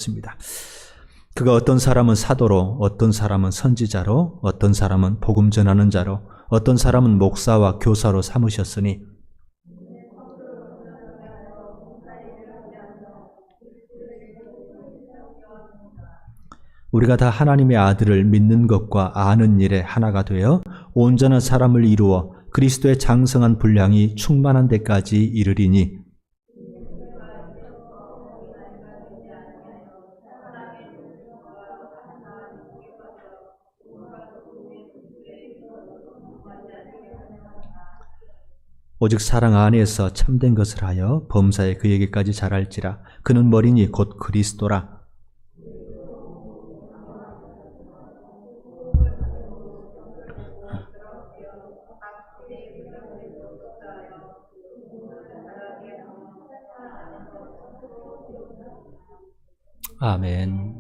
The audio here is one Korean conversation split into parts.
있습니다. 그가 어떤 사람은 사도로, 어떤 사람은 선지자로, 어떤 사람은 복음 전하는 자로, 어떤 사람은 목사와 교사로 삼으셨으니 우리가 다 하나님의 아들을 믿는 것과 아는 일에 하나가 되어 온전한 사람을 이루어 그리스도의 장성한 분량이 충만한 데까지 이르리니 오직 사랑 안에서 참된 것을 하여 범사에 그에게까지 자랄지라. 그는 머리니 곧 그리스도라. 아멘.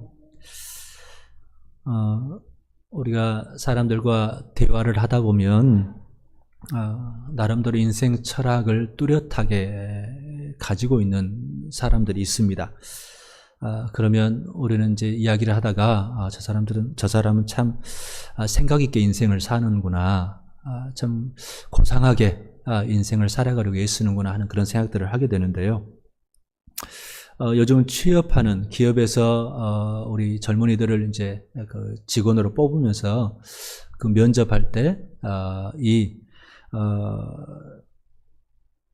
우리가 사람들과 대화를 하다 보면 나름대로 인생 철학을 뚜렷하게 가지고 있는 사람들이 있습니다. 그러면 우리는 이제 이야기를 하다가 저 사람은 참 생각 있게 인생을 사는구나, 참 고상하게 인생을 살아가려고 애쓰는구나 하는 그런 생각들을 하게 되는데요. 요즘 취업하는 기업에서 우리 젊은이들을 이제 그 직원으로 뽑으면서 그 면접할 때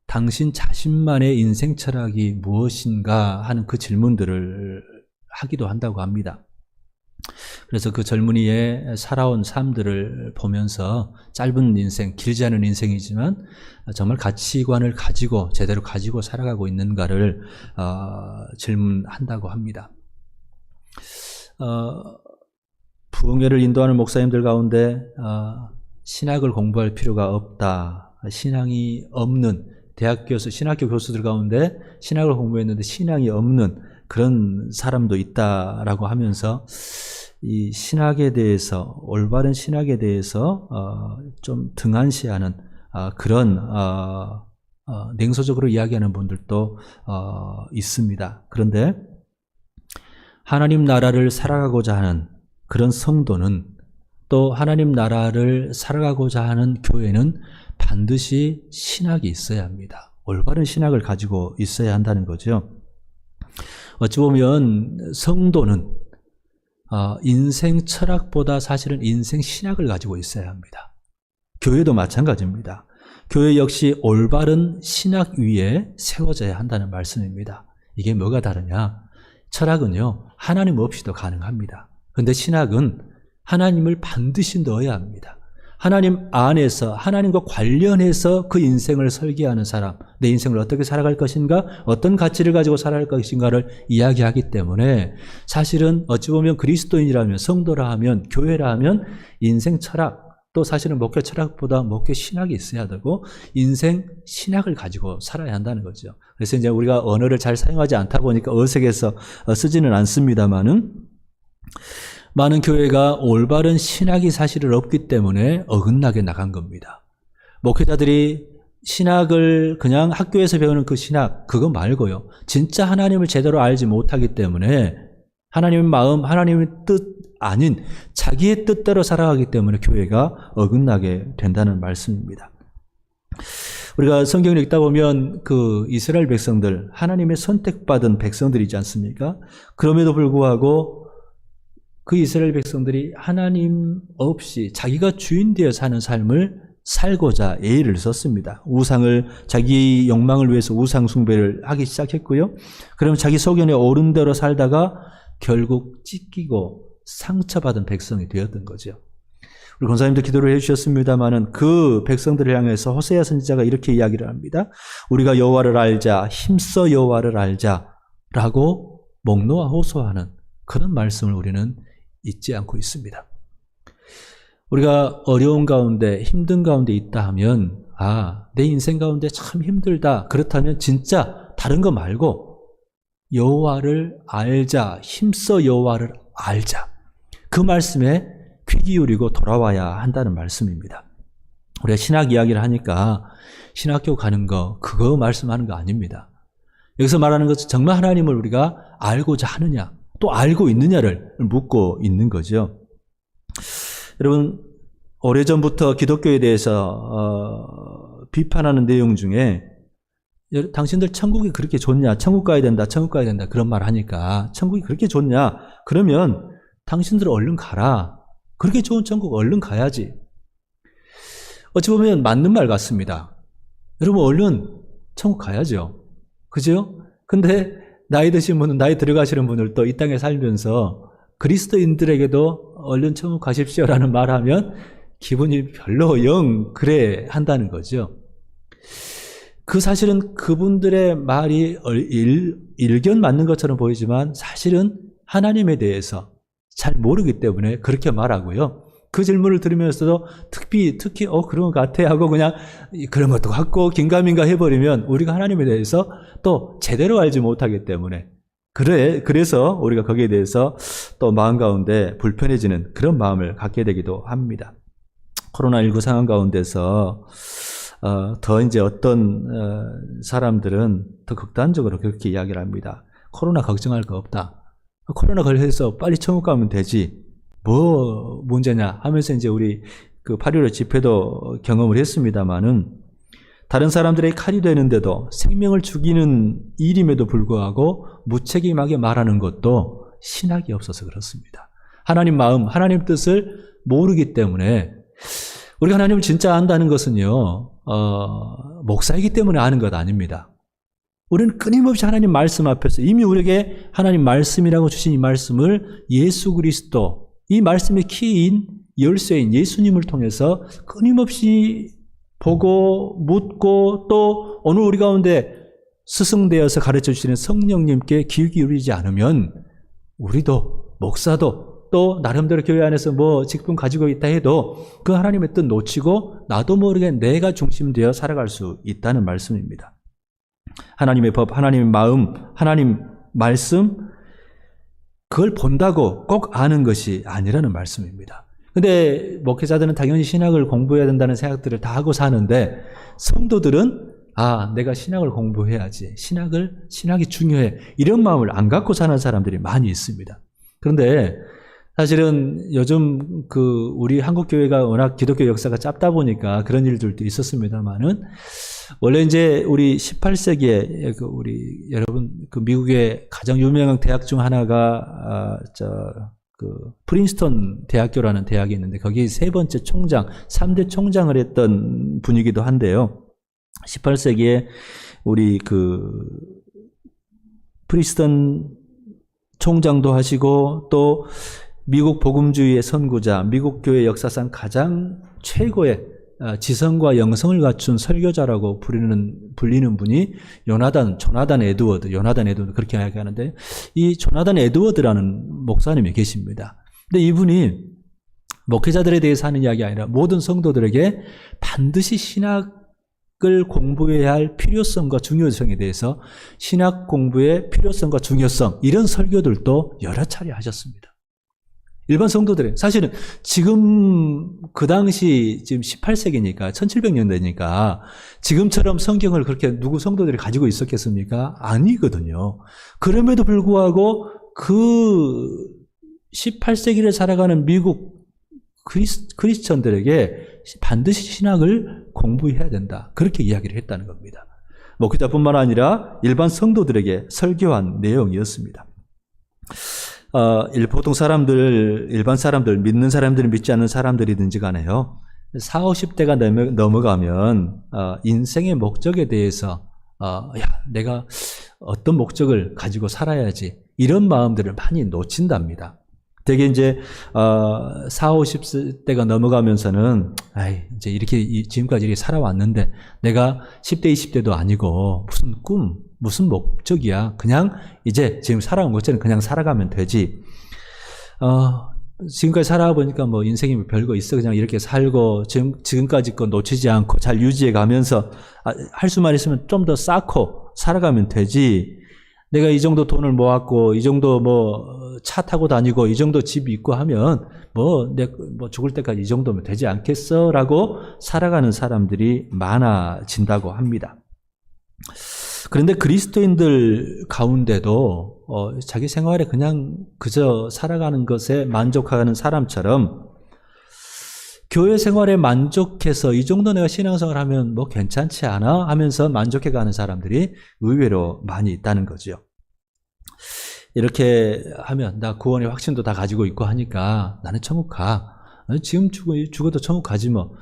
당신 자신만의 인생 철학이 무엇인가 하는 그 질문들을 하기도 한다고 합니다. 그래서 그 젊은이의 살아온 삶들을 보면서 짧은 인생, 길지 않은 인생이지만 정말 가치관을 가지고 제대로 가지고 살아가고 있는가를 질문한다고 합니다. 부흥회를 인도하는 목사님들 가운데 신학을 공부할 필요가 없다, 신앙이 없는 대학교에서 신학교 교수들 가운데 신학을 공부했는데 신앙이 없는 그런 사람도 있다라고 하면서 이 신학에 대해서, 올바른 신학에 대해서 좀 등한시하는 그런 냉소적으로 이야기하는 분들도 있습니다. 그런데 하나님 나라를 살아가고자 하는 그런 성도는, 또 하나님 나라를 살아가고자 하는 교회는 반드시 신학이 있어야 합니다. 올바른 신학을 가지고 있어야 한다는 거죠. 어찌 보면 성도는 인생 철학보다 사실은 인생 신학을 가지고 있어야 합니다. 교회도 마찬가지입니다. 교회 역시 올바른 신학 위에 세워져야 한다는 말씀입니다. 이게 뭐가 다르냐? 철학은요, 하나님 없이도 가능합니다. 그런데 신학은 하나님을 반드시 넣어야 합니다. 하나님 안에서, 하나님과 관련해서 그 인생을 설계하는 사람, 내 인생을 어떻게 살아갈 것인가, 어떤 가치를 가지고 살아갈 것인가를 이야기하기 때문에 사실은 어찌 보면 그리스도인이라면, 성도라 하면, 교회라 하면 인생 철학, 또 사실은 목회 철학보다 목회 신학이 있어야 되고 인생 신학을 가지고 살아야 한다는 거죠. 그래서 이제 우리가 언어를 잘 사용하지 않다 보니까 어색해서 쓰지는 않습니다만은, 많은 교회가 올바른 신학이 사실은 없기 때문에 어긋나게 나간 겁니다. 목회자들이 신학을 그냥 학교에서 배우는 그 신학, 그거 말고요, 진짜 하나님을 제대로 알지 못하기 때문에 하나님의 마음, 하나님의 뜻 아닌 자기의 뜻대로 살아가기 때문에 교회가 어긋나게 된다는 말씀입니다. 우리가 성경을 읽다 보면 그 이스라엘 백성들, 하나님의 선택받은 백성들이지 않습니까? 그럼에도 불구하고 그 이스라엘 백성들이 하나님 없이 자기가 주인 되어 사는 삶을 살고자 애를 썼습니다. 우상을, 자기 욕망을 위해서 우상 숭배를 하기 시작했고요. 그러면 자기 소견에 옳은 대로 살다가 결국 찢기고 상처받은 백성이 되었던 거죠. 우리 권사님도 기도를 해주셨습니다마는 그 백성들을 향해서 호세아 선지자가 이렇게 이야기를 합니다. 우리가 여호와를 알자, 힘써 여호와를 알자라고 목놓아 호소하는 그런 말씀을 우리는 잊지 않고 있습니다. 우리가 어려운 가운데, 힘든 가운데 있다 하면, 내 인생 가운데 참 힘들다. 그렇다면 진짜 다른 거 말고 여호와를 알자, 힘써 여호와를 알자. 그 말씀에 귀 기울이고 돌아와야 한다는 말씀입니다. 우리가 신학 이야기를 하니까 신학교 가는 거, 그거 말씀하는 거 아닙니다. 여기서 말하는 것은 정말 하나님을 우리가 알고자 하느냐, 또 알고 있느냐를 묻고 있는 거죠. 여러분, 오래전부터 기독교에 대해서 비판하는 내용 중에 당신들 천국이 그렇게 좋냐, 천국 가야 된다, 천국 가야 된다 그런 말 하니까 천국이 그렇게 좋냐, 그러면 당신들 얼른 가라. 그렇게 좋은 천국 얼른 가야지. 어찌 보면 맞는 말 같습니다. 여러분, 얼른 천국 가야죠. 그죠? 근데 나이 드신 분은, 나이 들어가시는 분들도 이 땅에 살면서 그리스도인들에게도 얼른 천국 가십시오라는 말하면 기분이 별로 영 그래 한다는 거죠. 그 사실은 그분들의 말이 일견 맞는 것처럼 보이지만 사실은 하나님에 대해서 잘 모르기 때문에 그렇게 말하고요. 그 질문을 들으면서도 특히 그런 것 같아 하고 그냥 그런 것도 같고 긴가민가 해버리면 우리가 하나님에 대해서 또 제대로 알지 못하기 때문에 그래서 우리가 거기에 대해서 또 마음 가운데 불편해지는 그런 마음을 갖게 되기도 합니다. 코로나19 상황 가운데서 더 이제 어떤 사람들은 더 극단적으로 그렇게 이야기를 합니다. 코로나 걱정할 거 없다. 코로나 걸려서 빨리 천국 가면 되지. 뭐 문제냐 하면서 이제 우리 그 8.15 집회도 경험을 했습니다만은 다른 사람들의 칼이 되는데도 생명을 죽이는 일임에도 불구하고 무책임하게 말하는 것도 신학이 없어서 그렇습니다. 하나님 마음, 하나님 뜻을 모르기 때문에 우리가 하나님을 진짜 안다는 것은요, 목사이기 때문에 아는 것 아닙니다. 우리는 끊임없이 하나님 말씀 앞에서 이미 우리에게 하나님 말씀이라고 주신 이 말씀을 예수 그리스도, 이 말씀의 키인 열쇠인 예수님을 통해서 끊임없이 보고 묻고 또 오늘 우리 가운데 스승되어서 가르쳐 주시는 성령님께 귀 기울이지 않으면 우리도 목사도 또 나름대로 교회 안에서 뭐 직분 가지고 있다 해도 그 하나님의 뜻 놓치고 나도 모르게 내가 중심되어 살아갈 수 있다는 말씀입니다. 하나님의 법, 하나님의 마음, 하나님 말씀 그걸 본다고 꼭 아는 것이 아니라는 말씀입니다. 근데 목회자들은 당연히 신학을 공부해야 된다는 생각들을 다 하고 사는데 성도들은 내가 신학을 공부해야지. 신학이 중요해. 이런 마음을 안 갖고 사는 사람들이 많이 있습니다. 그런데 사실은 요즘 우리 한국 교회가 워낙 기독교 역사가 짧다 보니까 그런 일들도 있었습니다만은 원래 이제 우리 18세기에 우리 여러분 미국의 가장 유명한 대학 중 하나가 프린스턴 대학교라는 대학이 있는데 거기 세 번째 총장, 3대 총장을 했던 분이기도 한데요. 18세기에 우리 프린스턴 총장도 하시고 또 미국 복음주의의 선구자, 미국 교회 역사상 가장 최고의 지성과 영성을 갖춘 설교자라고 불리는 분이 조나단 에드워드 그렇게 이야기하는데 이 조나단 에드워드라는 목사님이 계십니다. 근데 이분이 목회자들에 대해서 하는 이야기가 아니라 모든 성도들에게 반드시 신학을 공부해야 할 필요성과 중요성에 대해서 신학 공부의 필요성과 중요성 이런 설교들도 여러 차례 하셨습니다. 일반 성도들은 사실은 지금 그 당시 지금 18세기니까 1700년대니까 지금처럼 성경을 그렇게 누구 성도들이 가지고 있었겠습니까? 아니거든요. 그럼에도 불구하고 그 18세기를 살아가는 미국 크리스천들에게 반드시 신학을 공부해야 된다. 그렇게 이야기를 했다는 겁니다. 목회자뿐만 아니라 일반 성도들에게 설교한 내용이었습니다. 보통 일반 사람들, 믿는 사람들이 믿지 않는 사람들이든지 간에요. 40, 50대가 넘어가면, 인생의 목적에 대해서, 내가 어떤 목적을 가지고 살아야지. 이런 마음들을 많이 놓친답니다. 되게 이제, 40, 50대가 넘어가면서는, 이제 지금까지 이렇게 살아왔는데, 내가 10대, 20대도 아니고, 무슨 목적이야. 그냥 이제 지금 살아온 것처럼 그냥 살아가면 되지. 지금까지 살아보니까 뭐 인생이 별거 있어. 그냥 이렇게 살고 지금까지 거 놓치지 않고 잘 유지해 가면서 할 수만 있으면 좀 더 쌓고 살아가면 되지. 내가 이 정도 돈을 모았고 이 정도 뭐 차 타고 다니고 이 정도 집 있고 하면 뭐 죽을 때까지 이 정도면 되지 않겠어? 라고 살아가는 사람들이 많아진다고 합니다. 그런데 그리스도인들 가운데도 자기 생활에 그냥 그저 살아가는 것에 만족하는 사람처럼 교회 생활에 만족해서 이 정도 내가 신앙생활 하면 뭐 괜찮지 않아? 하면서 만족해가는 사람들이 의외로 많이 있다는 거죠. 이렇게 하면 나 구원의 확신도 다 가지고 있고 하니까 나는 천국 가. 지금 죽어도 천국 가지 뭐.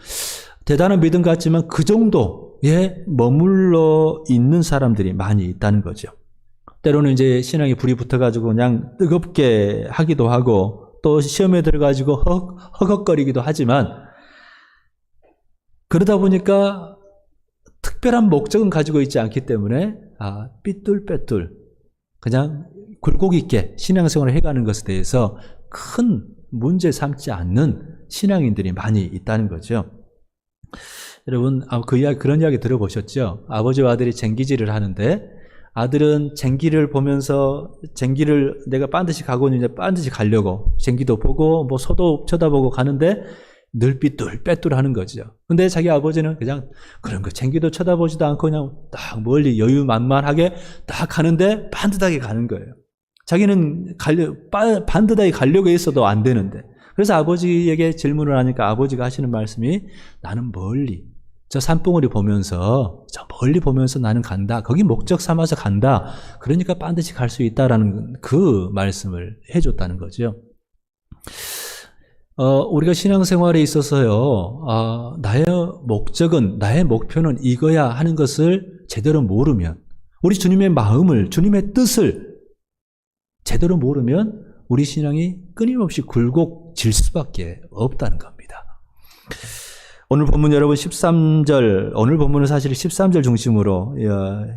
대단한 믿음 같지만 그 정도에 머물러 있는 사람들이 많이 있다는 거죠. 때로는 이제 신앙에 불이 붙어가지고 그냥 뜨겁게 하기도 하고 또 시험에 들어가지고 허걱거리기도 하지만 그러다 보니까 특별한 목적은 가지고 있지 않기 때문에 삐뚤빼뚤 그냥 굴곡 있게 신앙생활을 해가는 것에 대해서 큰 문제 삼지 않는 신앙인들이 많이 있다는 거죠. 여러분 그런 이야기 들어보셨죠? 아버지와 아들이 쟁기질을 하는데 아들은 쟁기를 보면서 쟁기를 내가 반드시 가고는 이제 반드시 가려고 쟁기도 보고 뭐 소도 쳐다보고 가는데 늘 삐뚤빼뚤 하는 거죠. 근데 자기 아버지는 그냥 그런 거 쟁기도 쳐다보지도 않고 그냥 딱 멀리 여유만만하게 딱 가는데 반듯하게 가는 거예요. 자기는 반듯하게 가려고 했어도 안 되는데. 그래서 아버지에게 질문을 하니까 아버지가 하시는 말씀이 나는 멀리 저 산봉우리 보면서 저 멀리 보면서 나는 간다. 거기 목적 삼아서 간다. 그러니까 반드시 갈 수 있다라는 그 말씀을 해줬다는 거죠. 우리가 신앙생활에 있어서요, 나의 목적은, 나의 목표는 이거야 하는 것을 제대로 모르면, 우리 주님의 마음을, 주님의 뜻을 제대로 모르면 우리 신앙이 끊임없이 굴곡질 수밖에 없다는 겁니다. 오늘 본문 여러분 13절, 오늘 본문은 사실 13절 중심으로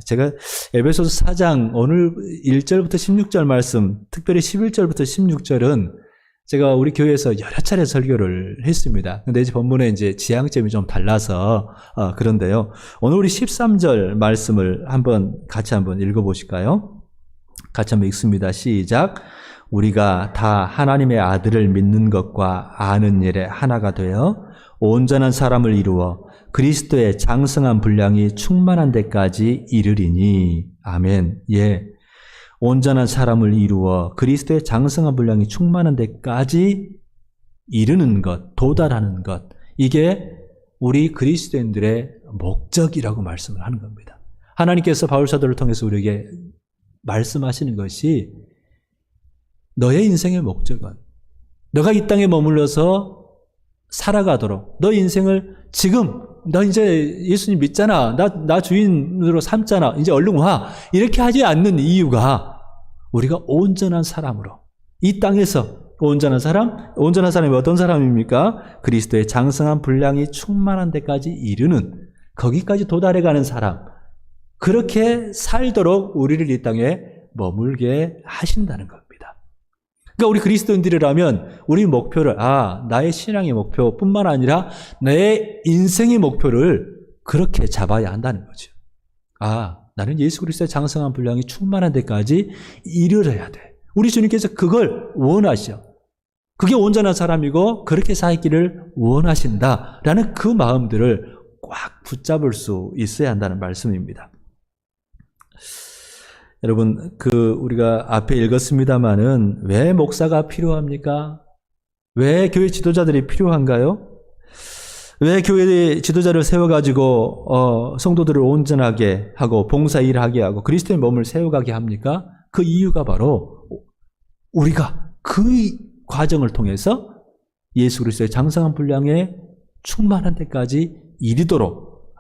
제가 에베소서 4장 오늘 1절부터 16절 말씀, 특별히 11절부터 16절은 제가 우리 교회에서 여러 차례 설교를 했습니다. 근데 이제 본문에 이제 지향점이 좀 달라서 그런데요. 오늘 우리 13절 말씀을 같이 한번 읽어보실까요? 같이 한번 읽습니다. 시작. 우리가 다 하나님의 아들을 믿는 것과 아는 일에 하나가 되어 온전한 사람을 이루어 그리스도의 장성한 분량이 충만한 데까지 이르리니. 아멘. 예. 온전한 사람을 이루어 그리스도의 장성한 분량이 충만한 데까지 이르는 것, 도달하는 것. 이게 우리 그리스도인들의 목적이라고 말씀을 하는 겁니다. 하나님께서 바울사도를 통해서 우리에게 말씀하시는 것이 너의 인생의 목적은 너가 이 땅에 머물러서 살아가도록 너 인생을 지금 너 이제 예수님 믿잖아. 나 주인으로 삼잖아. 이제 얼른 와. 이렇게 하지 않는 이유가 우리가 온전한 사람으로 이 땅에서 온전한 사람이 어떤 사람입니까? 그리스도의 장성한 분량이 충만한 데까지 이르는 거기까지 도달해가는 사람. 그렇게 살도록 우리를 이 땅에 머물게 하신다는 겁니다. 그러니까 우리 그리스도인들이라면 우리 목표를 나의 신앙의 목표뿐만 아니라 내 인생의 목표를 그렇게 잡아야 한다는 거죠. 나는 예수 그리스도의 장성한 분량이 충만한 데까지 이르러야 돼. 우리 주님께서 그걸 원하셔. 그게 온전한 사람이고 그렇게 살기를 원하신다라는 그 마음들을 꽉 붙잡을 수 있어야 한다는 말씀입니다. 여러분, 우리가 앞에 읽었습니다마는 왜 목사가 필요합니까? 왜 교회 지도자들이 필요한가요? 왜 교회 지도자를 세워가지고 성도들을 온전하게 하고 봉사 일하게 하고 그리스도의 몸을 세워가게 합니까? 그 이유가 바로 우리가 그 과정을 통해서 예수 그리스도의 장성한 분량에 충만한 데까지 이르도록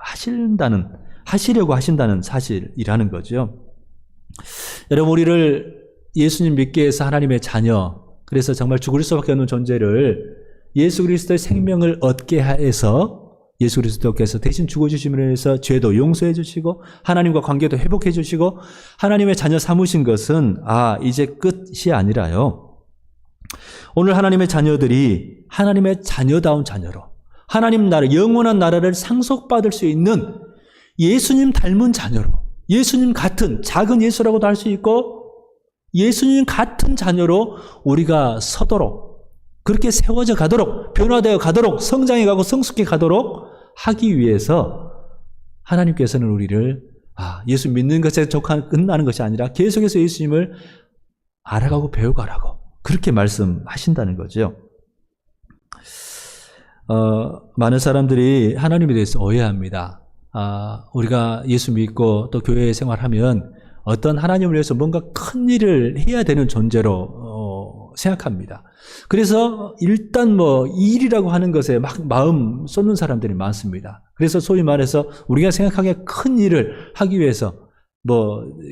하시려고 하신다는 사실이라는 거죠. 여러분, 우리를 예수님 믿게 해서 하나님의 자녀, 그래서 정말 죽을 수밖에 없는 존재를 예수 그리스도의 생명을 얻게 해서 예수 그리스도께서 대신 죽어주심으로 해서 죄도 용서해 주시고 하나님과 관계도 회복해 주시고 하나님의 자녀 삼으신 것은 이제 끝이 아니라요. 오늘 하나님의 자녀들이 하나님의 자녀다운 자녀로 하나님 나라, 영원한 나라를 상속받을 수 있는 예수님 닮은 자녀로 예수님 같은 작은 예수라고도 할 수 있고 예수님 같은 자녀로 우리가 서도록 그렇게 세워져 가도록 변화되어 가도록 성장해 가고 성숙해 가도록 하기 위해서 하나님께서는 우리를 예수 믿는 것에 끝나는 것이 아니라 계속해서 예수님을 알아가고 배워가라고 그렇게 말씀하신다는 거죠. 많은 사람들이 하나님에 대해서 오해합니다. 우리가 예수 믿고 또 교회 생활하면 어떤 하나님을 위해서 뭔가 큰 일을 해야 되는 존재로 생각합니다. 그래서 일단 이 일이라고 하는 것에 막 마음 쏟는 사람들이 많습니다. 그래서 소위 말해서 우리가 생각하기에 큰 일을 하기 위해서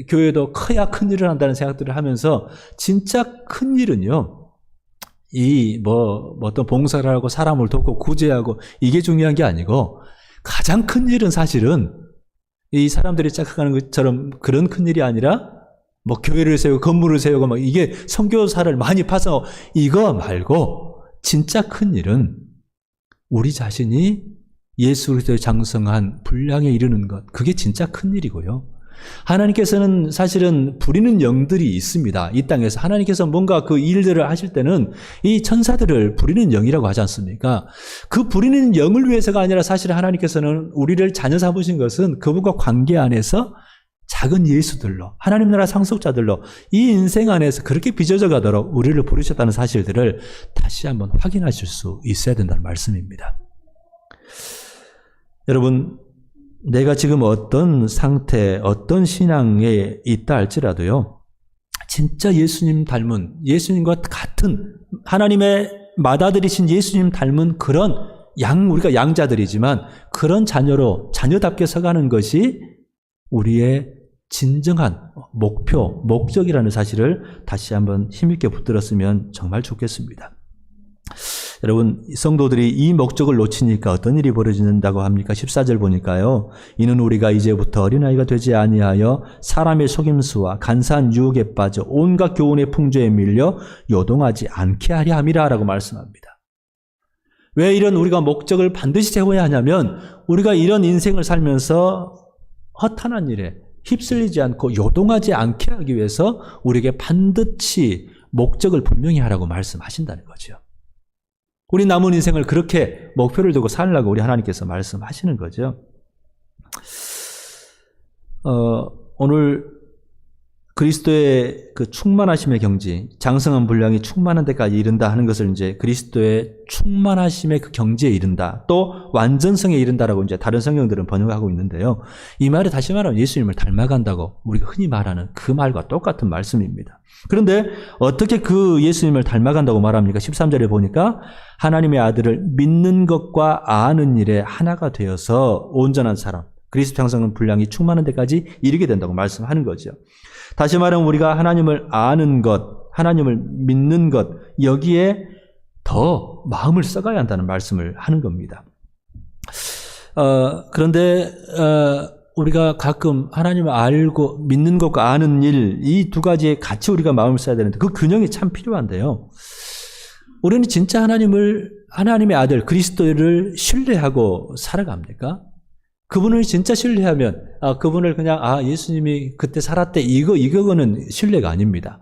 교회도 커야 큰 일을 한다는 생각들을 하면서 진짜 큰 일은요, 어떤 봉사를 하고 사람을 돕고 구제하고 이게 중요한 게 아니고 가장 큰 일은 사실은 이 사람들이 착각하는 것처럼 그런 큰 일이 아니라 교회를 세우고 건물을 세우고 이게 선교사를 많이 파서 이거 말고 진짜 큰 일은 우리 자신이 예수 그리스도의 장성한 분량에 이르는 것, 그게 진짜 큰 일이고요. 하나님께서는 사실은 부리는 영들이 있습니다. 이 땅에서 하나님께서 뭔가 그 일들을 하실 때는 이 천사들을 부리는 영이라고 하지 않습니까? 그 부리는 영을 위해서가 아니라 사실 하나님께서는 우리를 자녀 삼으신 것은 그분과 관계 안에서 작은 예수들로, 하나님 나라 상속자들로 이 인생 안에서 그렇게 빚어져 가도록 우리를 부르셨다는 사실들을 다시 한번 확인하실 수 있어야 된다는 말씀입니다. 여러분, 내가 지금 어떤 상태, 어떤 신앙에 있다 할지라도요, 진짜 예수님 닮은, 예수님과 같은 하나님의 맏아들이신 예수님 닮은 그런 우리가 양자들이지만 그런 자녀답게 서가는 것이 우리의 진정한 목표, 목적이라는 사실을 다시 한번 힘있게 붙들었으면 정말 좋겠습니다. 여러분, 성도들이 이 목적을 놓치니까 어떤 일이 벌어진다고 합니까? 14절 보니까요. 이는 우리가 이제부터 어린아이가 되지 아니하여 사람의 속임수와 간사한 유혹에 빠져 온갖 교훈의 풍조에 밀려 요동하지 않게 하려 함이라 라고 말씀합니다. 왜 이런 우리가 목적을 반드시 세워야 하냐면 우리가 이런 인생을 살면서 허탄한 일에 휩쓸리지 않고 요동하지 않게 하기 위해서 우리에게 반드시 목적을 분명히 하라고 말씀하신다는 거죠. 우리 남은 인생을 그렇게 목표를 두고 살라고 우리 하나님께서 말씀하시는 거죠. 오늘 그리스도의 그 충만하심의 경지, 장성한 분량이 충만한 데까지 이른다 하는 것을 이제 그리스도의 충만하심의 그 경지에 이른다, 또 완전성에 이른다라고 이제 다른 성경들은 번역하고 있는데요. 이 말이 다시 말하면 예수님을 닮아간다고 우리가 흔히 말하는 그 말과 똑같은 말씀입니다. 그런데 어떻게 그 예수님을 닮아간다고 말합니까? 13절에 보니까 하나님의 아들을 믿는 것과 아는 일에 하나가 되어서 온전한 사람, 그리스도 장성한 분량이 충만한 데까지 이르게 된다고 말씀하는 거죠. 다시 말하면 우리가 하나님을 아는 것, 하나님을 믿는 것, 여기에 더 마음을 써가야 한다는 말씀을 하는 겁니다. 그런데 우리가 가끔 하나님을 알고 믿는 것과 아는 일, 이 두 가지에 같이 우리가 마음을 써야 되는데 그 균형이 참 필요한데요. 우리는 진짜 하나님의 아들 그리스도를 신뢰하고 살아갑니까? 그분을 진짜 신뢰하면 그분을 그냥 예수님이 그때 살았대 이거는 신뢰가 아닙니다.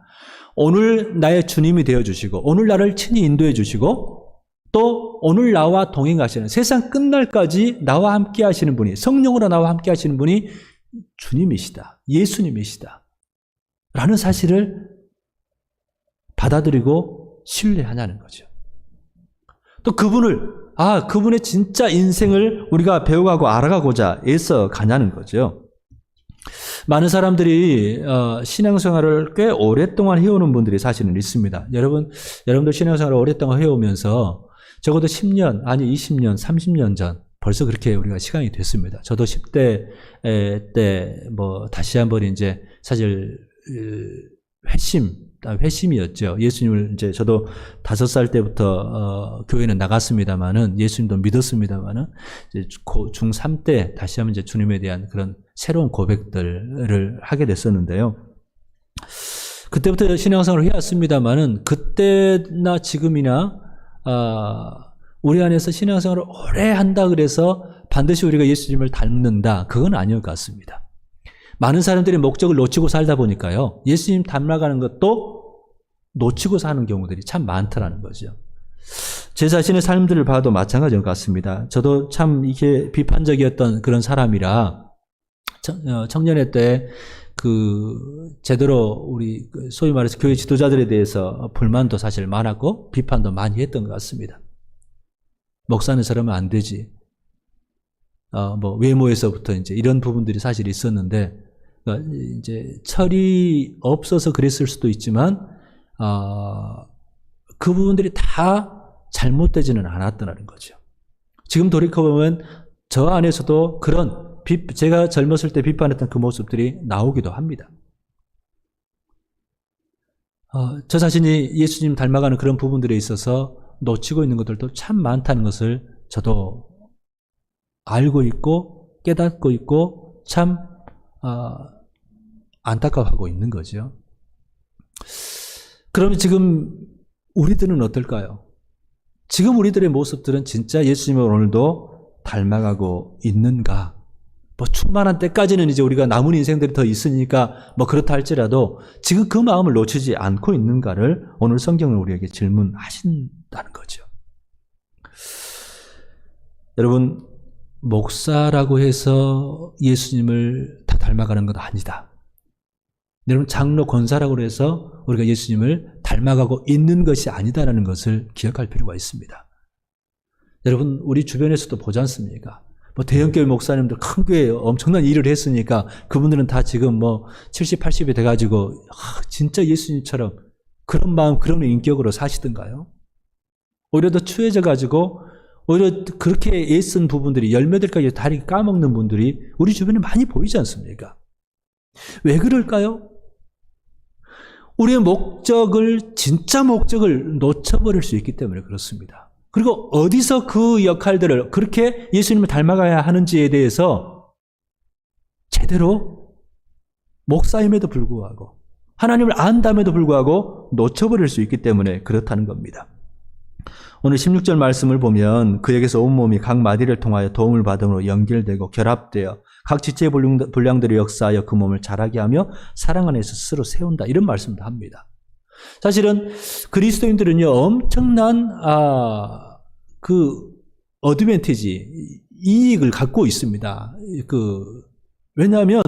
오늘 나의 주님이 되어주시고 오늘 나를 친히 인도해 주시고 또 오늘 나와 동행하시는, 세상 끝날까지 나와 함께 하시는 분이, 성령으로 나와 함께 하시는 분이 주님이시다, 예수님이시다 라는 사실을 받아들이고 신뢰하냐는 거죠. 또 그분의 진짜 인생을 우리가 배워가고 알아가고자 애써 가냐는 거죠. 많은 사람들이 신앙생활을 꽤 오랫동안 해오는 분들이 사실은 있습니다. 여러분들 신앙생활을 오랫동안 해오면서 적어도 10년, 아니 20년, 30년 전 벌써 그렇게 우리가 시간이 됐습니다. 저도 10대 때 다시 한번 이제 사실 회심이었죠. 예수님을 이제 저도 5살 때부터 교회는 나갔습니다만은 예수님도 믿었습니다만은 이제 중3 때 다시 한번 이제 주님에 대한 그런 새로운 고백들을 하게 됐었는데요. 그때부터 신앙생활을 해왔습니다만은 그때나 지금이나 우리 안에서 신앙생활을 오래 한다 그래서 반드시 우리가 예수님을 닮는다, 그건 아닐 것 같습니다. 많은 사람들이 목적을 놓치고 살다 보니까요, 예수님 닮아가는 것도 놓치고 사는 경우들이 참 많더라는 거죠. 제 자신의 삶들을 봐도 마찬가지인 것 같습니다. 저도 참 이게 비판적이었던 그런 사람이라 청년회 때 제대로 우리 소위 말해서 교회 지도자들에 대해서 불만도 사실 많았고 비판도 많이 했던 것 같습니다. 목사는 저러면 안 되지. 외모에서부터 이제 이런 부분들이 사실 있었는데, 그러니까 이제 철이 없어서 그랬을 수도 있지만, 그 부분들이 다 잘못되지는 않았더라는 거죠. 지금 돌이켜보면 저 안에서도 그런 제가 젊었을 때 비판했던 그 모습들이 나오기도 합니다. 저 자신이 예수님 닮아가는 그런 부분들에 있어서 놓치고 있는 것들도 참 많다는 것을 저도 알고 있고 깨닫고 있고 참 안타까워하고 있는 거죠. 그러면 지금 우리들은 어떨까요? 지금 우리들의 모습들은 진짜 예수님을 오늘도 닮아가고 있는가? 충만한 때까지는 이제 우리가 남은 인생들이 더 있으니까 그렇다 할지라도 지금 그 마음을 놓치지 않고 있는가를 오늘 성경은 우리에게 질문하신다는 거죠. 여러분, 목사라고 해서 예수님을 다 닮아가는 건 아니다. 여러분, 장로 권사라고 해서 우리가 예수님을 닮아가고 있는 것이 아니다라는 것을 기억할 필요가 있습니다. 여러분, 우리 주변에서도 보지 않습니까? 대형교회 목사님들 큰 교회에 엄청난 일을 했으니까 그분들은 다 지금 70, 80이 돼가지고 진짜 예수님처럼 그런 마음, 그런 인격으로 사시던가요? 오히려 더 추해져가지고 오히려 그렇게 애쓴 부분들이 열매들 까지 다리 까먹는 분들이 우리 주변에 많이 보이지 않습니까? 왜 그럴까요? 우리의 진짜 목적을 놓쳐버릴 수 있기 때문에 그렇습니다. 그리고 어디서 그 역할들을 그렇게 예수님을 닮아가야 하는지에 대해서 제대로 목사임에도 불구하고 하나님을 안담에도 불구하고 놓쳐버릴 수 있기 때문에 그렇다는 겁니다. 오늘 16절 말씀을 보면 그에게서 온몸이 각 마디를 통하여 도움을 받음으로 연결되고 결합되어 각 지체의 분량들을 역사하여 그 몸을 자라게 하며 사랑 안에서 스스로 세운다. 이런 말씀도 합니다. 사실은 그리스도인들은요, 엄청난 어드밴티지, 이익을 갖고 있습니다. 왜냐하면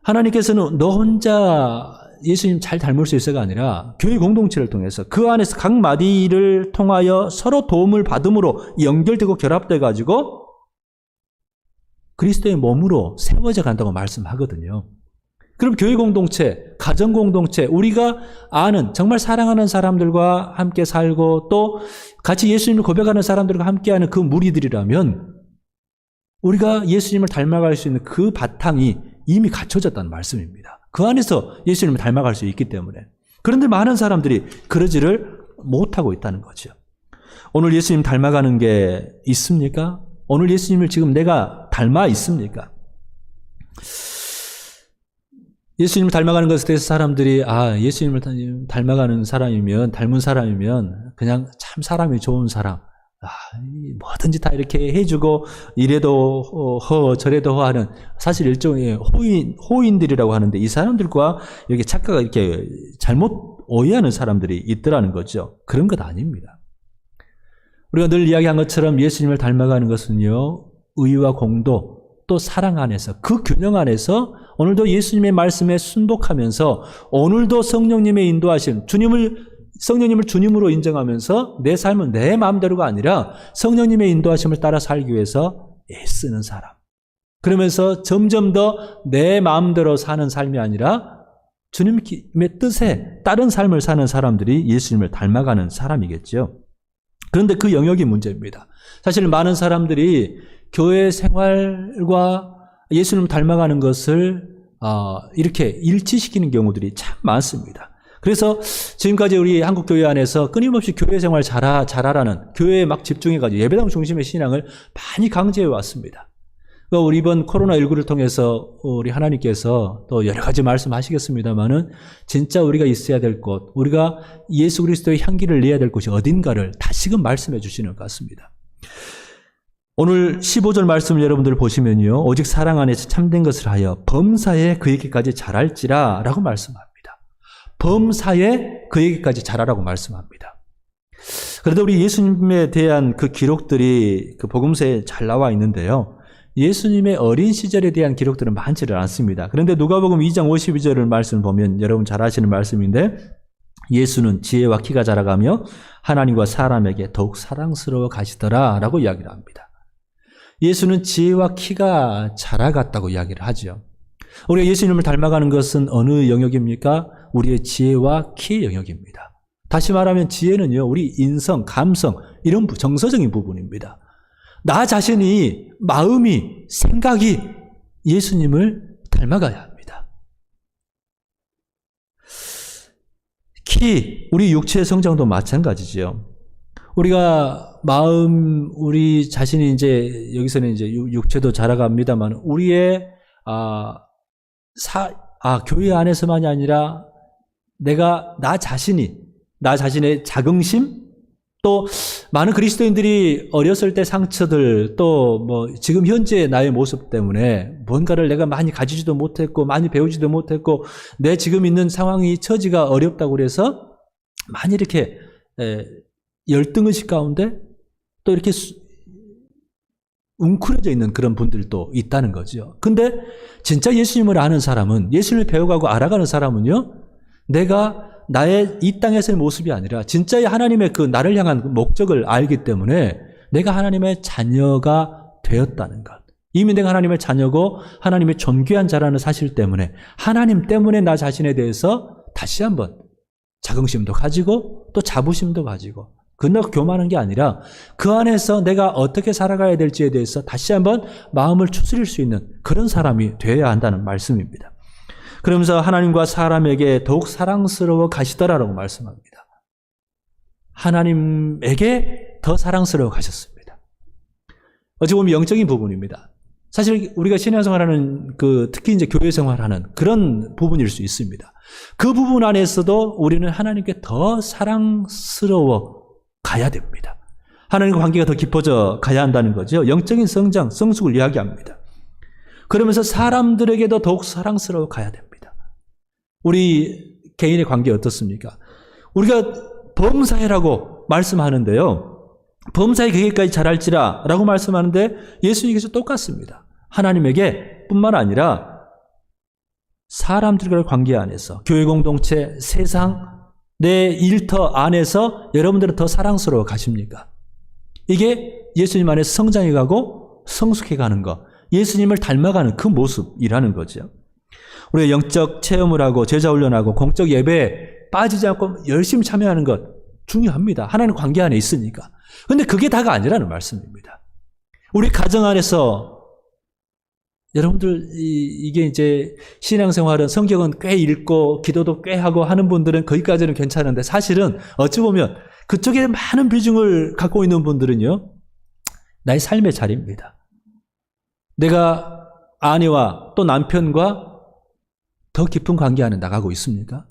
하나님께서는 너 혼자 예수님 잘 닮을 수 있어가 아니라 교회 공동체를 통해서 그 안에서 각 마디를 통하여 서로 도움을 받음으로 연결되고 결합돼 가지고 그리스도의 몸으로 세워져 간다고 말씀하거든요. 그럼 교회 공동체, 가정 공동체, 우리가 아는 정말 사랑하는 사람들과 함께 살고 또 같이 예수님을 고백하는 사람들과 함께하는 그 무리들이라면 우리가 예수님을 닮아갈 수 있는 그 바탕이 이미 갖춰졌다는 말씀입니다. 그 안에서 예수님을 닮아갈 수 있기 때문에. 그런데 많은 사람들이 그러지를 못하고 있다는 거죠. 오늘 예수님 닮아가는 게 있습니까? 오늘 예수님을 지금 내가 닮아 있습니까? 예수님을 닮아가는 것에 대해서 사람들이 예수님을 닮은 사람이면 그냥 참 사람이 좋은 사람, 뭐든지 다 이렇게 해주고 이래도 저래도 하는 사실 일종의 호인들이라고 하는데 이 사람들과 이렇게 착각을 이렇게 잘못 오해하는 사람들이 있더라는 거죠. 그런 것 아닙니다. 우리가 늘 이야기한 것처럼 예수님을 닮아가는 것은요, 의와 공도 또 사랑 안에서 그 균형 안에서 오늘도 예수님의 말씀에 순독하면서 오늘도 성령님의 인도하심, 성령님을 주님으로 인정하면서 내 삶은 내 마음대로가 아니라 성령님의 인도하심을 따라 살기 위해서 애쓰는 사람. 그러면서 점점 더 내 마음대로 사는 삶이 아니라 주님의 뜻에 따른 삶을 사는 사람들이 예수님을 닮아가는 사람이겠죠. 그런데 그 영역이 문제입니다. 사실 많은 사람들이 교회 생활과 예수님을 닮아가는 것을 이렇게 일치시키는 경우들이 참 많습니다. 그래서 지금까지 우리 한국교회 안에서 끊임없이 교회 생활 잘하라는 교회에 막 집중해가지고 예배당 중심의 신앙을 많이 강제해 왔습니다. 우리 이번 코로나19를 통해서 우리 하나님께서 또 여러 가지 말씀하시겠습니다만은 진짜 우리가 있어야 될 곳, 우리가 예수 그리스도의 향기를 내야 될 곳이 어딘가를 다시금 말씀해 주시는 것 같습니다. 오늘 15절 말씀을 여러분들 보시면요, 오직 사랑 안에서 참된 것을 하여 범사에 그에게까지 자랄지라 라고 말씀합니다. 범사에 그에게까지 자라라고 말씀합니다. 그런데 우리 예수님에 대한 그 기록들이 그 복음서에 잘 나와 있는데요, 예수님의 어린 시절에 대한 기록들은 많지를 않습니다. 그런데 누가복음 2장 52절 말씀을 보면 여러분 잘 아시는 말씀인데 예수는 지혜와 키가 자라가며 하나님과 사람에게 더욱 사랑스러워 가시더라 라고 이야기를 합니다. 예수는 지혜와 키가 자라갔다고 이야기를 하죠. 우리가 예수님을 닮아가는 것은 어느 영역입니까? 우리의 지혜와 키의 영역입니다. 다시 말하면 지혜는요, 우리 인성, 감성, 이런 정서적인 부분입니다. 나 자신이, 마음이, 생각이 예수님을 닮아가야 합니다. 키, 우리 육체의 성장도 마찬가지죠. 우리가 마음, 우리 자신이 이제, 여기서는 이제 육체도 자라갑니다만, 우리의, 교회 안에서만이 아니라 나 자신의 자긍심, 또 많은 그리스도인들이 어렸을 때 상처들, 또 뭐 지금 현재 나의 모습 때문에 뭔가를 내가 많이 가지지도 못했고 많이 배우지도 못했고 내 지금 있는 상황이 처지가 어렵다고 그래서 많이 이렇게 열등의식 가운데 또 이렇게 웅크려져 있는 그런 분들도 있다는 거죠. 근데 진짜 예수님을 아는 사람은, 예수님을 배워가고 알아가는 사람은요, 내가 나의 이 땅에서의 모습이 아니라 진짜의 하나님의 그 나를 향한 목적을 알기 때문에 내가 하나님의 자녀가 되었다는 것. 이미 내가 하나님의 자녀고 하나님의 존귀한 자라는 사실 때문에 하나님 때문에 나 자신에 대해서 다시 한번 자긍심도 가지고 또 자부심도 가지고 그나마 교만한 게 아니라 그 안에서 내가 어떻게 살아가야 될지에 대해서 다시 한번 마음을 추스릴 수 있는 그런 사람이 되어야 한다는 말씀입니다. 그러면서 하나님과 사람에게 더욱 사랑스러워 가시더라라고 말씀합니다. 하나님에게 더 사랑스러워 가셨습니다. 어찌 보면 영적인 부분입니다. 사실 우리가 신앙생활하는 특히 이제 교회 생활하는 그런 부분일 수 있습니다. 그 부분 안에서도 우리는 하나님께 더 사랑스러워 가야 됩니다. 하나님과 관계가 더 깊어져 가야 한다는 거죠. 영적인 성장, 성숙을 이야기합니다. 그러면서 사람들에게도 더욱 사랑스러워 가야 됩니다. 우리 개인의 관계 어떻습니까? 우리가 범사해라고 말씀하는데요. 범사에 그게까지 잘할지라 라고 말씀하는데 예수님께서 똑같습니다. 하나님에게 뿐만 아니라 사람들과의 관계 안에서 교회 공동체, 세상, 내 일터 안에서 여러분들은 더 사랑스러워 가십니까? 이게 예수님 안에서 성장해 가고 성숙해 가는 것, 예수님을 닮아가는 그 모습이라는 거죠. 우리가 영적 체험을 하고 제자 훈련하고 공적 예배에 빠지지 않고 열심히 참여하는 것 중요합니다. 하나님 관계 안에 있으니까. 그런데 그게 다가 아니라는 말씀입니다. 우리 가정 안에서 여러분들 이게 이제 신앙생활은 성경은 꽤 읽고 기도도 꽤 하고 하는 분들은 거기까지는 괜찮은데 사실은 어찌 보면 그쪽에 많은 비중을 갖고 있는 분들은요, 나의 삶의 자리입니다. 내가 아내와 또 남편과 더 깊은 관계 안에 나가고 있습니까?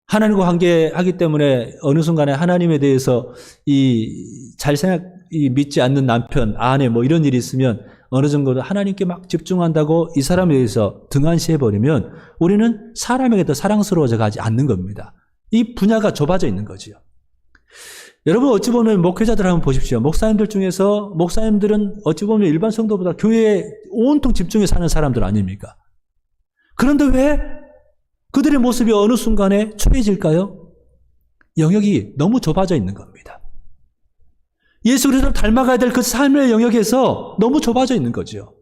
하나님과 관계하기 때문에 어느 순간에 하나님에 대해서 믿지 않는 남편, 아내 뭐 이런 일이 있으면 어느 정도 하나님께 막 집중한다고 이 사람에 대해서 등한시해버리면 우리는 사람에게 더 사랑스러워져 가지 않는 겁니다. 이 분야가 좁아져 있는 거지요. 여러분 어찌 보면 목회자들 한번 보십시오. 목사님들 중에서 목사님들은 어찌 보면 일반 성도보다 교회에 온통 집중해 사는 사람들 아닙니까? 그런데 왜 그들의 모습이 어느 순간에 초해질까요? 영역이 너무 좁아져 있는 겁니다. 예수 그리스도를 닮아가야 될 그 삶의 영역에서 너무 좁아져 있는 거죠.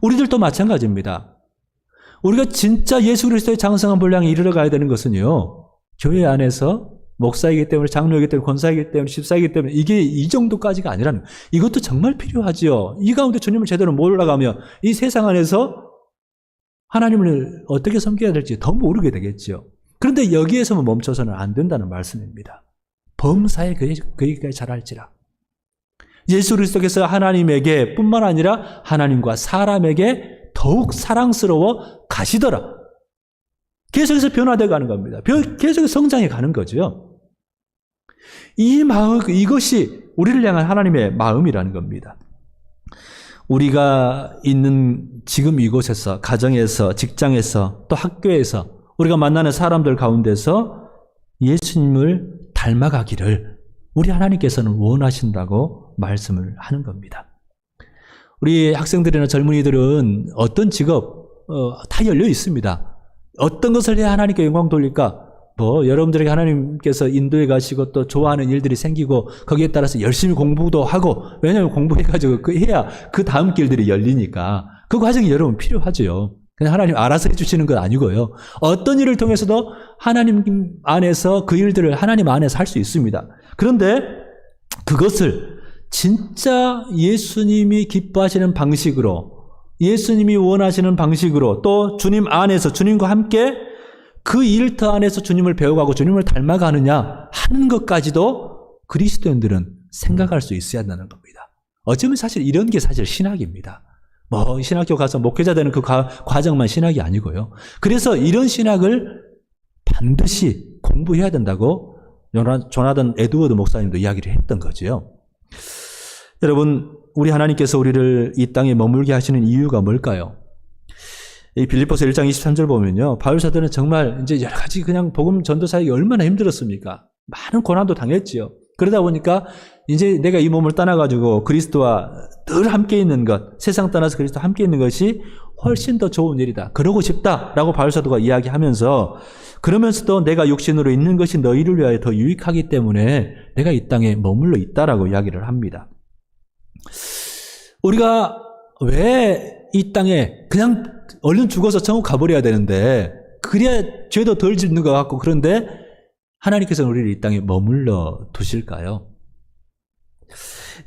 우리들도 마찬가지입니다. 우리가 진짜 예수 그리스도의 장성한 분량에 이르러 가야 되는 것은요, 교회 안에서 목사이기 때문에, 장로이기 때문에, 권사이기 때문에, 집사이기 때문에 이게 이 정도까지가 아니라는 거예요. 이것도 정말 필요하지요. 이 가운데 주님을 제대로 몰라가면 이 세상 안에서 하나님을 어떻게 섬겨야 될지 더 모르게 되겠죠. 그런데 여기에서만 멈춰서는 안 된다는 말씀입니다. 범사에 그에게까지 잘할지라. 예수 그리스도께서 하나님에게 뿐만 아니라 하나님과 사람에게 더욱 사랑스러워 가시더라. 계속해서 변화되어 가는 겁니다. 계속해서 성장해 가는 거죠. 이 마음, 이것이 우리를 향한 하나님의 마음이라는 겁니다. 우리가 있는 지금 이곳에서, 가정에서, 직장에서, 또 학교에서 우리가 만나는 사람들 가운데서 예수님을 닮아가기를 우리 하나님께서는 원하신다고 말씀을 하는 겁니다. 우리 학생들이나 젊은이들은 어떤 직업 다 열려 있습니다. 어떤 것을 해야 하나님께 영광 돌릴까? 여러분들에게 하나님께서 인도에 가시고 또 좋아하는 일들이 생기고 거기에 따라서 열심히 공부도 하고, 왜냐하면 공부해가지고 해야 그 다음 길들이 열리니까 그 과정이 여러분 필요하죠. 그냥 하나님 알아서 해주시는 건 아니고요. 어떤 일을 통해서도 하나님 안에서 그 일들을 하나님 안에서 할 수 있습니다. 그런데 그것을 진짜 예수님이 기뻐하시는 방식으로, 예수님이 원하시는 방식으로, 또 주님 안에서 주님과 함께 그 일터 안에서 주님을 배워가고 주님을 닮아가느냐 하는 것까지도 그리스도인들은 생각할 수 있어야 한다는 겁니다. 어쩌면 사실 이런 게 사실 신학입니다. 신학교 가서 목회자 되는 그 과정만 신학이 아니고요. 그래서 이런 신학을 반드시 공부해야 된다고 조나단 에드워드 목사님도 이야기를 했던 거죠. 여러분, 우리 하나님께서 우리를 이 땅에 머물게 하시는 이유가 뭘까요? 이 빌립보서 1장 23절 보면요, 바울 사도는 정말 이제 여러 가지 그냥 복음 전도 사역이 얼마나 힘들었습니까? 많은 고난도 당했지요. 그러다 보니까 이제 내가 이 몸을 떠나가지고 그리스도와 늘 함께 있는 것, 세상 떠나서 그리스도와 함께 있는 것이 훨씬 더 좋은 일이다. 그러고 싶다라고 바울 사도가 이야기하면서, 그러면서도 내가 육신으로 있는 것이 너희를 위하여 더 유익하기 때문에 내가 이 땅에 머물러 있다라고 이야기를 합니다. 우리가 왜 이 땅에 그냥 얼른 죽어서 천국 가버려야 되는데, 그래야 죄도 덜 짓는 것 같고, 그런데 하나님께서는 우리를 이 땅에 머물러 두실까요?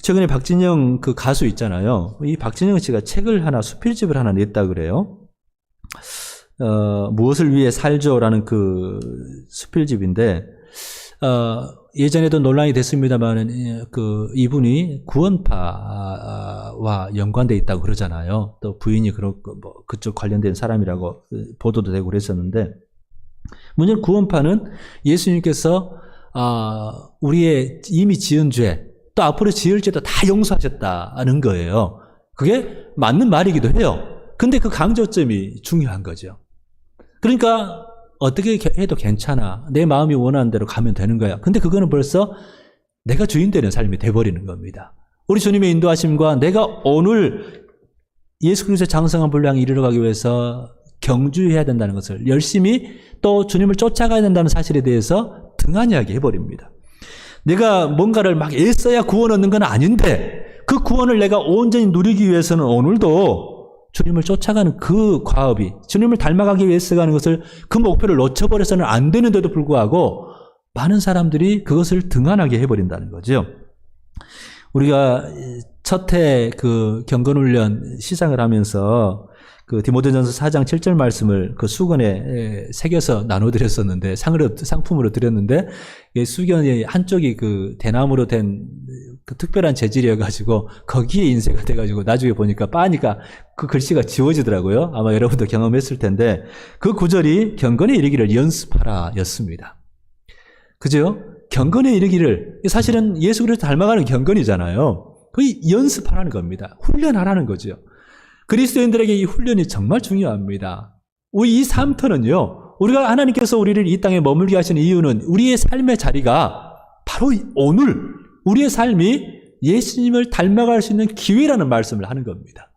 최근에 박진영 그 가수 있잖아요. 이 박진영 씨가 책을 하나, 수필집을 하나 냈다 그래요. 무엇을 위해 살죠라는 그 수필집인데, 예전에도 논란이 됐습니다만, 이분이 구원파와 연관되어 있다고 그러잖아요. 또 부인이 그쪽 관련된 사람이라고 보도도 되고 그랬었는데, 문제는 구원파는 예수님께서, 우리의 이미 지은 죄, 또 앞으로 지을 죄도 다 용서하셨다는 거예요. 그게 맞는 말이기도 해요. 근데 그 강조점이 중요한 거죠. 그러니까, 어떻게 해도 괜찮아. 내 마음이 원하는 대로 가면 되는 거야. 근데 그거는 벌써 내가 주인 되는 삶이 돼버리는 겁니다. 우리 주님의 인도하심과 내가 오늘 예수 그리스도의 장성한 분량에 이르러가기 위해서 경주해야 된다는 것을, 열심히 또 주님을 쫓아가야 된다는 사실에 대해서 등한이하게 해버립니다. 내가 뭔가를 막 애써야 구원 얻는 건 아닌데, 그 구원을 내가 온전히 누리기 위해서는 오늘도 주님을 쫓아가는 그 과업이, 주님을 닮아가기 위해서 가는 것을, 그 목표를 놓쳐버려서는 안 되는데도 불구하고 많은 사람들이 그것을 등한하게 해버린다는 거죠. 우리가 첫 해 그 경건훈련 시상을 하면서 그 디모데전서 4장 7절 말씀을 그 수건에 새겨서 나눠드렸었는데, 상품으로 드렸는데, 수건이 한쪽이 그 대나무로 된 그 특별한 재질이어가지고 거기에 인쇄가 돼가지고 나중에 보니까 빠니까 그 글씨가 지워지더라고요. 아마 여러분도 경험했을 텐데, 그 구절이 경건에 이르기를 연습하라 였습니다. 그죠? 경건에 이르기를, 사실은 예수 그리스도 닮아가는 경건이잖아요. 거의 연습하라는 겁니다. 훈련하라는 거죠. 그리스도인들에게 이 훈련이 정말 중요합니다. 우리 이 삶터는요, 우리가 하나님께서 우리를 이 땅에 머물게 하시는 이유는 우리의 삶의 자리가 바로 오늘 우리의 삶이 예수님을 닮아갈 수 있는 기회라는 말씀을 하는 겁니다.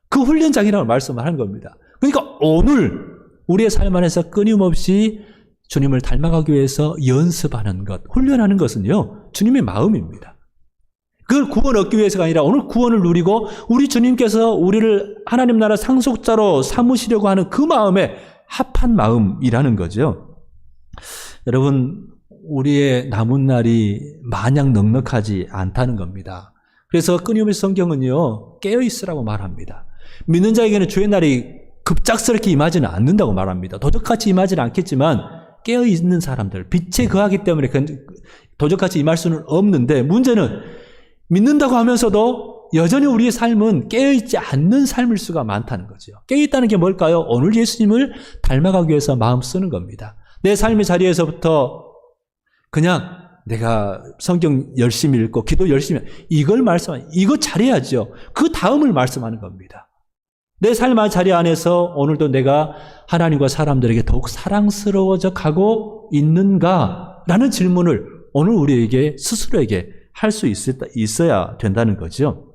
그 훈련장이라는 말씀을 하는 겁니다. 그러니까 오늘 우리의 삶 안에서 끊임없이 주님을 닮아가기 위해서 연습하는 것, 훈련하는 것은요, 주님의 마음입니다. 그걸 구원 얻기 위해서가 아니라 오늘 구원을 누리고 우리 주님께서 우리를 하나님 나라 상속자로 삼으시려고 하는 그 마음에 합한 마음이라는 거죠. 여러분, 우리의 남은 날이 마냥 넉넉하지 않다는 겁니다. 그래서 끊임없이 성경은요, 깨어있으라고 말합니다. 믿는 자에게는 주의 날이 급작스럽게 임하지는 않는다고 말합니다. 도적같이 임하지는 않겠지만 깨어있는 사람들, 빛에 거하기 때문에 도적같이 임할 수는 없는데, 문제는 믿는다고 하면서도 여전히 우리의 삶은 깨어있지 않는 삶일 수가 많다는 거죠. 깨어있다는 게 뭘까요? 오늘 예수님을 닮아가기 위해서 마음 쓰는 겁니다. 내 삶의 자리에서부터 그냥 내가 성경 열심히 읽고 기도 열심히, 이걸 이거 잘해야죠. 그 다음을 말씀하는 겁니다. 내 삶의 자리 안에서 오늘도 내가 하나님과 사람들에게 더욱 사랑스러워져 가고 있는가? 라는 질문을 오늘 우리에게 스스로에게 할 수 있어야 된다는 거죠.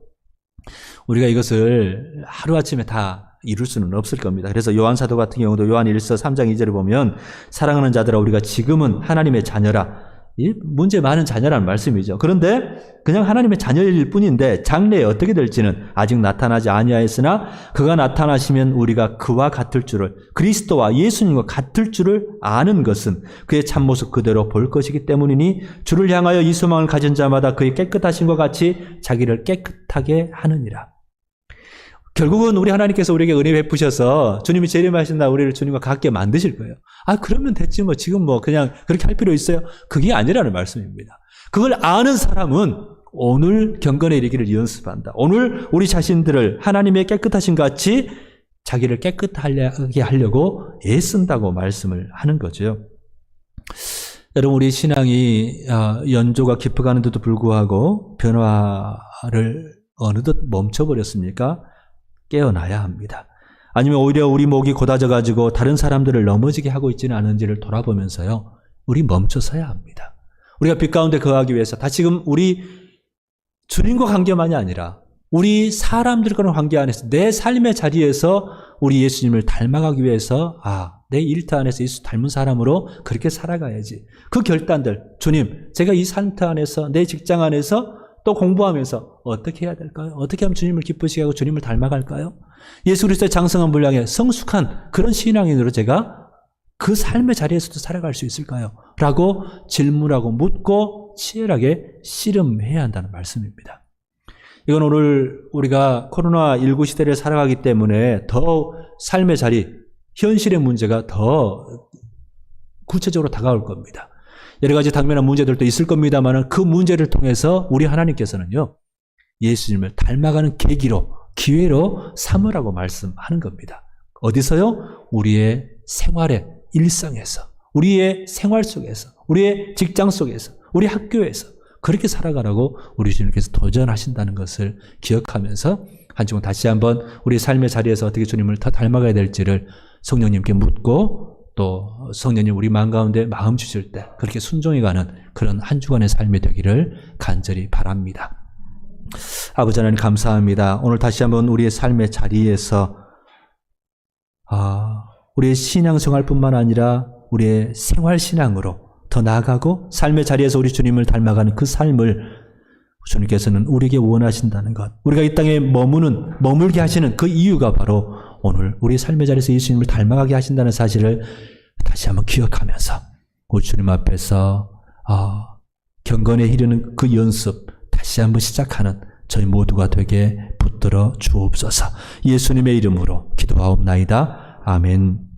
우리가 이것을 하루아침에 다 이룰 수는 없을 겁니다. 그래서 요한사도 같은 경우도 요한 1서 3장 2절에 보면 사랑하는 자들아 우리가 지금은 하나님의 자녀라. 이 문제 많은 자녀라는 말씀이죠. 그런데 그냥 하나님의 자녀일 뿐인데 장래에 어떻게 될지는 아직 나타나지 아니하였으나 그가 나타나시면 우리가 그와 같을 줄을, 그리스도와 예수님과 같을 줄을 아는 것은 그의 참모습 그대로 볼 것이기 때문이니 주를 향하여 이 소망을 가진 자마다 그의 깨끗하심과 같이 자기를 깨끗하게 하느니라. 결국은 우리 하나님께서 우리에게 은혜 베푸셔서 주님이 재림하신 날 우리를 주님과 같게 만드실 거예요. 그러면 됐지 뭐 지금 뭐 그냥 그렇게 할 필요 있어요? 그게 아니라는 말씀입니다. 그걸 아는 사람은 오늘 경건에 이르기를 연습한다. 오늘 우리 자신들을 하나님의 깨끗하신 같이 자기를 깨끗하게 하려고 애쓴다고 말씀을 하는 거죠. 여러분 우리 신앙이 연조가 깊어가는데도 불구하고 변화를 어느덧 멈춰버렸습니까? 깨어나야 합니다. 아니면 오히려 우리 목이 곧아져가지고 다른 사람들을 넘어지게 하고 있지는 않은지를 돌아보면서요. 우리 멈춰서야 합니다. 우리가 빛 가운데 거하기 위해서 다시금 우리 주님과 관계만이 아니라 우리 사람들과의 관계 안에서 내 삶의 자리에서 우리 예수님을 닮아가기 위해서 내 일터 안에서 예수 닮은 사람으로 그렇게 살아가야지. 그 결단들, 주님 제가 이 상태 안에서 내 직장 안에서 또 공부하면서 어떻게 해야 될까요? 어떻게 하면 주님을 기쁘시게 하고 주님을 닮아갈까요? 예수 그리스도의 장성한 분량에 성숙한 그런 신앙인으로 제가 그 삶의 자리에서도 살아갈 수 있을까요? 라고 질문하고 묻고 치열하게 씨름해야 한다는 말씀입니다. 이건 오늘 우리가 코로나19 시대를 살아가기 때문에 더 삶의 자리, 현실의 문제가 더 구체적으로 다가올 겁니다. 여러 가지 당면한 문제들도 있을 겁니다만 그 문제를 통해서 우리 하나님께서는요. 예수님을 닮아가는 계기로, 기회로 삼으라고 말씀하는 겁니다. 어디서요? 우리의 생활의 일상에서, 우리의 생활 속에서, 우리의 직장 속에서, 우리 학교에서 그렇게 살아가라고 우리 주님께서 도전하신다는 것을 기억하면서 한 주간 다시 한번 우리 삶의 자리에서 어떻게 주님을 더 닮아가야 될지를 성령님께 묻고 또 성령님 우리 마음 가운데 마음 주실 때 그렇게 순종해 가는 그런 한 주간의 삶이 되기를 간절히 바랍니다. 아버지 하나님 감사합니다. 오늘 다시 한번 우리의 삶의 자리에서 우리의 신앙생활뿐만 아니라 우리의 생활신앙으로 더 나아가고 삶의 자리에서 우리 주님을 닮아가는 그 삶을 주님께서는 우리에게 원하신다는 것, 우리가 이 땅에 머물게 하시는 그 이유가 바로 오늘 우리 삶의 자리에서 예수님을 닮아가게 하신다는 사실을 다시 한번 기억하면서 우리 주님 앞에서 경건에 이르는 그 연습 다시 한번 시작하는 저희 모두가 되게 붙들어 주옵소서. 예수님의 이름으로 기도하옵나이다. 아멘.